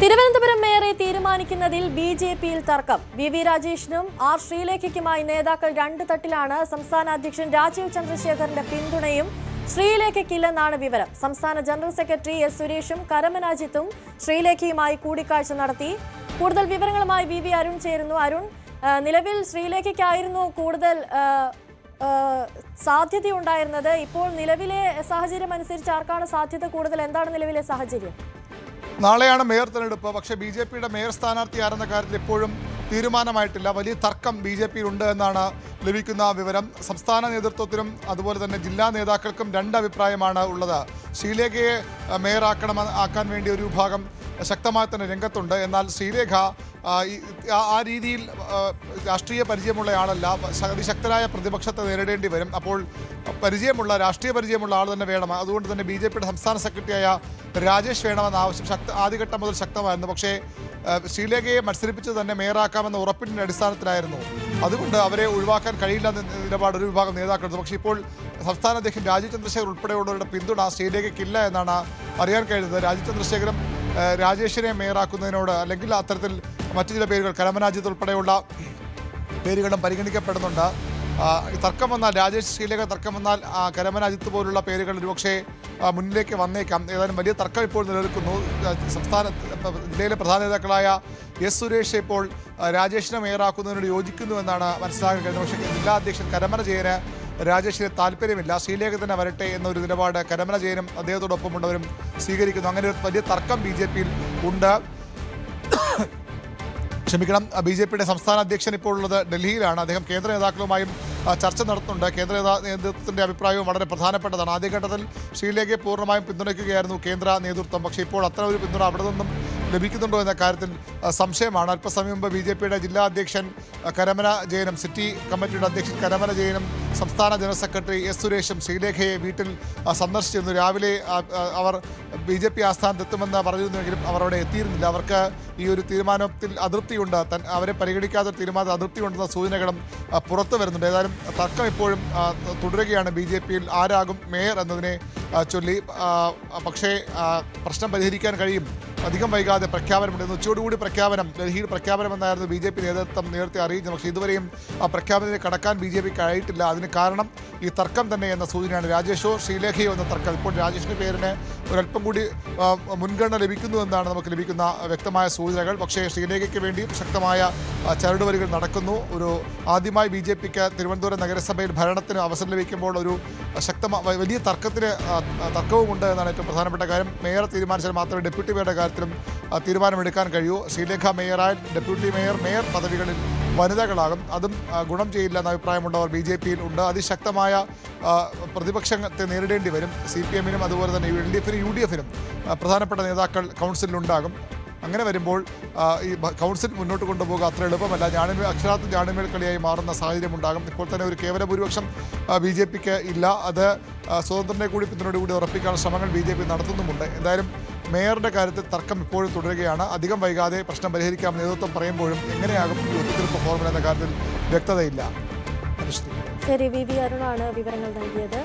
തിരുവനന്തപുരം മേയറെ തീരുമാനിക്കുന്നതിൽ ബി.ജെ.പിയിൽ തർക്കം. V രാജേഷിനും R ശ്രീലേഖയ്ക്കുമായി നേതാക്കൾ രണ്ട് തട്ടിലാണ്. സംസ്ഥാന അധ്യക്ഷൻ രാജീവ് ചന്ദ്രശേഖറിന്റെ പിന്തുണയും ശ്രീലേഖയ്ക്കില്ലെന്നാണ് വിവരം. സംസ്ഥാന ജനറൽ സെക്രട്ടറി എസ് സുരേഷും കരമന അജിത്തും ശ്രീലേഖയുമായി കൂടിക്കാഴ്ച നടത്തി. കൂടുതൽ വിവരങ്ങളുമായി വി അരുൺ ചേരുന്നു. അരുൺ, നിലവിൽ ശ്രീലേഖയ്ക്കായിരുന്നു കൂടുതൽ സാധ്യതയുണ്ടായിരുന്നത്. ഇപ്പോൾ നിലവിലെ സാഹചര്യം അനുസരിച്ച് ആർക്കാണ് സാധ്യത കൂടുതൽ? എന്താണ് നിലവിലെ സാഹചര്യം? നാളെയാണ് മേയർ തെരഞ്ഞെടുപ്പ്. പക്ഷേ ബി.ജെ.പിയുടെ മേയർ സ്ഥാനാർത്ഥി ആരെന്ന കാര്യത്തിൽ ഇപ്പോഴും തീരുമാനമായിട്ടില്ല. വലിയ തർക്കം ബി.ജെ.പിയിൽ ഉണ്ട് എന്നാണ് ലഭിക്കുന്ന വിവരം. സംസ്ഥാന നേതൃത്വത്തിനും അതുപോലെ തന്നെ ജില്ലാ നേതാക്കൾക്കും രണ്ട് അഭിപ്രായമാണ് ഉള്ളത്. ശ്രീലേഖയെ ആക്കാൻ വേണ്ടി ഒരു വിഭാഗം ശക്തമായി തന്നെ രംഗത്തുണ്ട്. എന്നാൽ ശ്രീലേഖ ആ രീതിയിൽ രാഷ്ട്രീയ പരിചയമുള്ള ആളല്ല. അതിശക്തരായ പ്രതിപക്ഷത്തെ നേരിടേണ്ടി വരും. അപ്പോൾ രാഷ്ട്രീയ പരിചയമുള്ള ആൾ തന്നെ വേണം. അതുകൊണ്ട് തന്നെ ബി.ജെ.പിയുടെ സംസ്ഥാന സെക്രട്ടറിയായ രാജേഷ് വേണമെന്ന ആവശ്യം ആദ്യഘട്ടം മുതൽ ശക്തമായിരുന്നു. പക്ഷേ ശ്രീലേഖയെ മത്സരിപ്പിച്ചത് തന്നെ മേയറാക്കാമെന്ന ഉറപ്പിൻ്റെ അടിസ്ഥാനത്തിലായിരുന്നു. അതുകൊണ്ട് അവരെ ഒഴിവാക്കാൻ കഴിയില്ല എന്ന നിലപാട് ഒരു വിഭാഗം നേതാക്കളെടുത്തു. പക്ഷേ ഇപ്പോൾ സംസ്ഥാന അധ്യക്ഷൻ രാജീവ് ചന്ദ്രശേഖർ ഉൾപ്പെടെയുള്ളവരുടെ പിന്തുണ ശ്രീലേഖയ്ക്കില്ല എന്നാണ് അറിയാൻ കഴിയുന്നത്. രാജീവ് ചന്ദ്രശേഖരം രാജേഷിനെ മേയറാക്കുന്നതിനോട് അല്ലെങ്കിൽ അത്തരത്തിൽ മറ്റു ചില പേരുകൾ കരമന അജിത്ത് ഉൾപ്പെടെയുള്ള പേരുകളും പരിഗണിക്കപ്പെടുന്നുണ്ട്. തർക്കം വന്നാൽ രാജേഷ് ശ്രീലേഖ തർക്കം വന്നാൽ കരമന അജിത്ത് പോലുള്ള പേരുകൾ ഒരുപക്ഷെ മുന്നിലേക്ക് വന്നേക്കാം. ഏതായാലും വലിയ തർക്കം ഇപ്പോൾ നിലനിൽക്കുന്നു. ജില്ലയിലെ പ്രധാന നേതാക്കളായ എസ് സുരേഷ് ഇപ്പോൾ രാജേഷിനെ മേയറാക്കുന്നതിനോട് യോജിക്കുന്നു എന്നാണ് മനസ്സിലാക്കാൻ കഴിയുന്നത്. പക്ഷേ ജില്ലാ അധ്യക്ഷൻ കരമന ജയന് രാജേഷിന് താല്പര്യമില്ല, ശ്രീലേഖ തന്നെ വരട്ടെ എന്നൊരു നിലപാട് കരമന ജയനും അദ്ദേഹത്തോടൊപ്പമുള്ളവരും സ്വീകരിക്കുന്നു. അങ്ങനെ ഒരു വലിയ തർക്കം ബി.ജെ.പിയിൽ ഉണ്ട്. ബി.ജെ.പിയുടെ സംസ്ഥാന അധ്യക്ഷൻ ഇപ്പോൾ ഉള്ളത് ഡൽഹിയിലാണ്. അദ്ദേഹം കേന്ദ്ര നേതാക്കളുമായും ചർച്ച നടത്തുന്നുണ്ട്. കേന്ദ്ര നേതൃത്വത്തിൻ്റെ അഭിപ്രായവും വളരെ പ്രധാനപ്പെട്ടതാണ്. ആദ്യഘട്ടത്തിൽ ശ്രീലേഖയെ പൂർണ്ണമായും പിന്തുണയ്ക്കുകയായിരുന്നു കേന്ദ്ര നേതൃത്വം. പക്ഷേ ഇപ്പോൾ അത്ര ഒരു പിന്തുണ അവിടെ നിന്നും ലഭിക്കുന്നുണ്ടോ എന്ന കാര്യത്തിൽ സംശയമാണ്. അല്പസമയം മുമ്പ് ബി.ജെ.പിയുടെ ജില്ലാ അധ്യക്ഷൻ കരമന ജയനും സിറ്റി കമ്മിറ്റിയുടെ അധ്യക്ഷൻ കരമന ജയനും സംസ്ഥാന ജനറൽ സെക്രട്ടറി എസ് സുരേഷും ശ്രീലേഖയെ വീട്ടിൽ സന്ദർശിച്ചിരുന്നു. രാവിലെ അവർ ബി.ജെ.പി ആസ്ഥാനത്തെത്തുമെന്ന് പറഞ്ഞിരുന്നുവെങ്കിലും അവർ അവിടെ എത്തിയിരുന്നില്ല. അവർക്ക് ഈ ഒരു തീരുമാനത്തിൽ അതൃപ്തിയുണ്ട്. അവരെ പരിഗണിക്കാത്ത തീരുമാനത്തിൽ അതൃപ്തിയുണ്ടെന്ന സൂചനകളും പുറത്തു വരുന്നുണ്ട്. ഏതായാലും തർക്കം ഇപ്പോഴും തുടരുകയാണ് ബി.ജെ.പിയിൽ ആരാകും മേയർ എന്നതിനെ ചൊല്ലി. പക്ഷേ പ്രശ്നം പരിഹരിക്കാൻ കഴിയും. അധികം വൈകാതെ പ്രഖ്യാപനമുണ്ട്. ഉച്ചയോടുകൂടി പ്രഖ്യാപനം, ഡൽഹിയിൽ പ്രഖ്യാപനമെന്നായിരുന്നു ബി.ജെ.പി നേതൃത്വം നേരത്തെ അറിയിച്ചത്. പക്ഷേ ഇതുവരെയും ആ പ്രഖ്യാപനത്തിൽ കടക്കാൻ ബി.ജെ.പിക്ക് ആയിട്ടില്ല. അതിന് കാരണം ഈ തർക്കം തന്നെ എന്ന സൂചനയാണ്. രാജേഷോ ശ്രീലേഖയോ എന്ന തർക്കം. ഇപ്പോൾ രാജേഷിൻ്റെ പേരിന് ഒരല്പം കൂടി മുൻഗണന ലഭിക്കുന്നു എന്നാണ് നമുക്ക് ലഭിക്കുന്ന വ്യക്തമായ സൂചനകൾ. പക്ഷേ ശ്രീലേഖയ്ക്ക് വേണ്ടി ശക്തമായ ചരടുവലികൾ നടക്കുന്നു. ആദ്യമായി ബി.ജെ.പിക്ക് തിരുവനന്തപുരം നഗരസഭയിൽ ഭരണത്തിന് അവസരം ലഭിക്കുമ്പോൾ ഒരു വലിയ തർക്കവുമുണ്ട് എന്നാണ് ഏറ്റവും പ്രധാനപ്പെട്ട കാര്യം. മേയർ തീരുമാനിച്ചാൽ മാത്രമേ ഡെപ്യൂട്ടി മേയറുടെ കാര്യത്തിലും തീരുമാനമെടുക്കാൻ കഴിയൂ. ശ്രീലേഖ മേയറായാൽ ഡെപ്യൂട്ടി മേയർ പദവികളിൽ വനിതകളാകും. അതും ഗുണം ചെയ്യില്ല എന്ന അഭിപ്രായമുള്ളവർ ബി.ജെ.പിയിൽ ഉണ്ട്. അതിശക്തമായ പ്രതിപക്ഷത്തെ നേരിടേണ്ടി വരും. CPM-നും അതുപോലെ തന്നെ LDF-നും UDF-നും പ്രധാനപ്പെട്ട നേതാക്കൾ കൗൺസിലുണ്ടാകും. അങ്ങനെ വരുമ്പോൾ ഈ കൗൺസിൽ മുന്നോട്ട് കൊണ്ടുപോകുക അത്ര എളുപ്പമല്ല. അക്ഷരാർത്ഥ ജാണിമേൽ കളിയായി മാറുന്ന സാഹചര്യം ഉണ്ടാകും. ഇപ്പോൾ തന്നെ ഒരു കേവല ഭൂരിപക്ഷം ബി.ജെ.പിക്ക് ഇല്ല. അത് സ്വതന്ത്രനെ കൂടി പിന്തുണയോടുകൂടി ഉറപ്പിക്കാനുള്ള ശ്രമങ്ങൾ ബി.ജെ.പി നടത്തുന്നുമുണ്ട്. എന്തായാലും മേയറുടെ കാര്യത്തിൽ തർക്കം ഇപ്പോഴും തുടരുകയാണ്. അധികം വൈകാതെ പ്രശ്നം പരിഹരിക്കാമെന്ന് നേതൃത്വം പറയുമ്പോഴും എങ്ങനെയാകും ഈ ഒത്തുതീർപ്പ് ഫോർമുല എന്ന കാര്യത്തിൽ വ്യക്തതയില്ല. ശരി, വി അരുണാണ് വിവരങ്ങൾ നൽകിയത്.